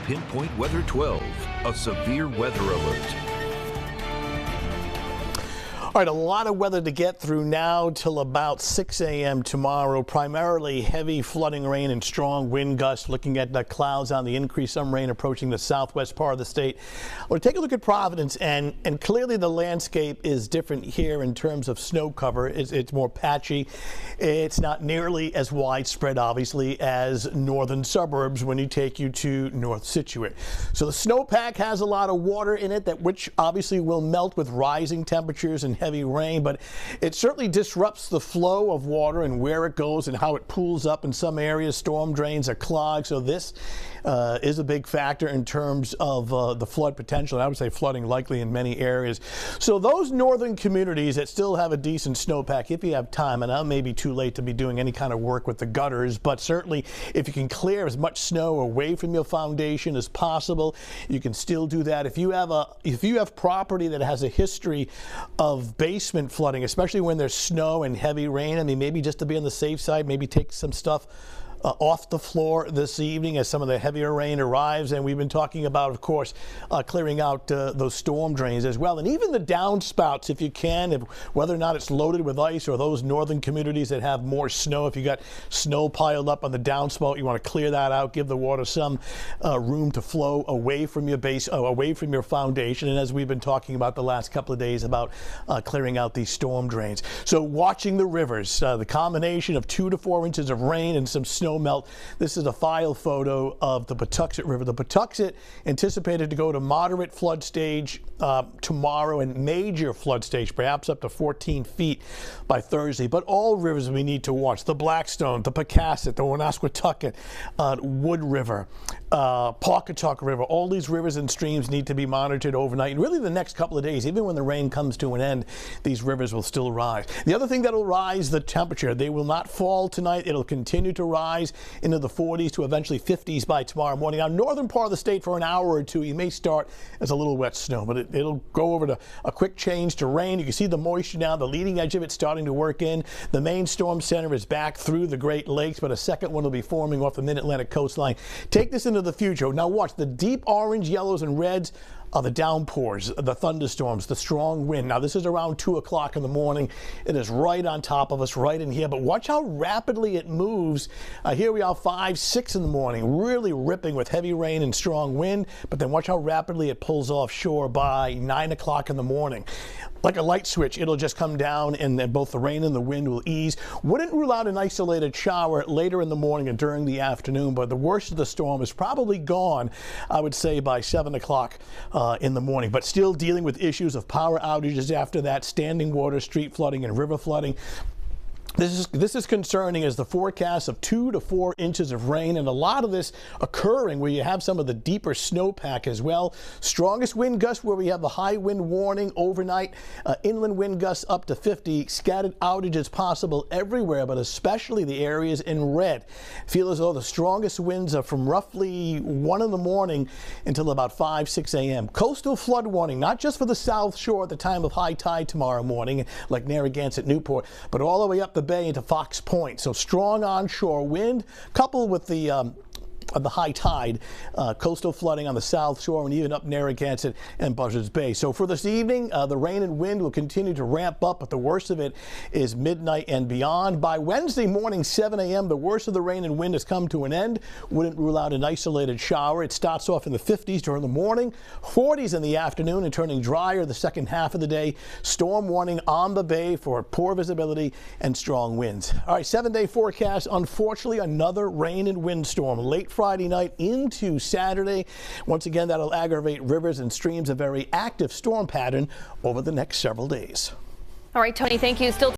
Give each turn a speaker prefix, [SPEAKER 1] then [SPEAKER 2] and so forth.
[SPEAKER 1] Pinpoint Weather 12, a severe weather alert.
[SPEAKER 2] All right, a lot of weather to get through now till about 6 a.m. tomorrow. Primarily heavy flooding rain and strong wind gusts. Looking at the clouds on the increase, some rain approaching the southwest part of the state. We'll take a look at Providence, and clearly the landscape is different here in terms of snow cover. It's more patchy. It's not nearly as widespread, obviously, as northern suburbs when you take you to North Scituate. So the snowpack has a lot of water in it, which obviously will melt with rising temperatures and heavy rain, but it certainly disrupts the flow of water and where it goes and how it pools up in some areas. Storm drains are clogged, so this is a big factor in terms of the flood potential. And I would say flooding likely in many areas. So those northern communities that still have a decent snowpack, if you have time, and it may be too late to be doing any kind of work with the gutters, but certainly if you can clear as much snow away from your foundation as possible, you can still do that. If you have property that has a history of basement flooding, especially when there's snow and heavy rain, I mean, maybe just to be on the safe side, maybe take some stuff off the floor this evening as some of the heavier rain arrives. And we've been talking about, of course, clearing out those storm drains as well. And even the downspouts, if you can, whether or not it's loaded with ice, or those northern communities that have more snow, if you got snow piled up on the downspout, you want to clear that out, give the water some room to flow away from your base, away from your foundation. And as we've been talking about the last couple of days about clearing out these storm drains. So watching the rivers, the combination of 2 to 4 inches of rain and some snow melt. This is a file photo of the Patuxent River. The Patuxent anticipated to go to moderate flood stage tomorrow and major flood stage, perhaps up to 14 feet by Thursday. But all rivers we need to watch: the Blackstone, the Pecasset, the Woonasquatucket, Wood River, Pawcatuck River. All these rivers and streams need to be monitored overnight. And really the next couple of days, even when the rain comes to an end, these rivers will still rise. The other thing that will rise the temperature, they will not fall tonight. It'll continue to rise into the 40s to eventually 50s by tomorrow morning. Now, northern part of the state for an hour or two, you may start as a little wet snow, but it'll go over to a quick change to rain. You can see the moisture now, the leading edge of it starting to work in. The main storm center is back through the Great Lakes, but a second one will be forming off the mid-Atlantic coastline. Take this into the future. Now watch the deep orange, yellows, and reds are the downpours, the thunderstorms, the strong wind. Now this is around 2 o'clock in the morning. It is right on top of us, right in here, but watch how rapidly it moves. Here we are 5, 6 in the morning, really ripping with heavy rain and strong wind, but then watch how rapidly it pulls offshore by 9 o'clock in the morning. Like a light switch, it'll just come down, and then both the rain and the wind will ease. Wouldn't rule out an isolated shower later in the morning and during the afternoon, but the worst of the storm is probably gone, I would say, by 7 o'clock in the morning. But still dealing with issues of power outages after that, standing water, street flooding, and river flooding. This is concerning, as the forecast of 2 to 4 inches of rain, and a lot of this occurring where you have some of the deeper snowpack as well. Strongest wind gusts where we have the high wind warning overnight. Inland wind gusts up to 50. Scattered outages possible everywhere, but especially the areas in red. Feel as though the strongest winds are from roughly 1 in the morning until about 5, 6 a.m. Coastal flood warning, not just for the South Shore at the time of high tide tomorrow morning, like Narragansett, Newport, but all the way up the bay into Fox Point. So strong onshore wind coupled with the high tide, coastal flooding on the South Shore and even up Narragansett and Buzzards Bay. So for this evening, the rain and wind will continue to ramp up, but the worst of it is midnight and beyond. By Wednesday morning, 7 a.m., the worst of the rain and wind has come to an end. Wouldn't rule out an isolated shower. It starts off in the 50s during the morning, 40s in the afternoon, and turning drier the second half of the day. Storm warning on the bay for poor visibility and strong winds. All right, 7-day forecast. Unfortunately, another rain and wind storm late Friday night into Saturday. Once again, that'll aggravate rivers and streams, a very active storm pattern over the next several days.
[SPEAKER 3] All right, Tony, thank you. Still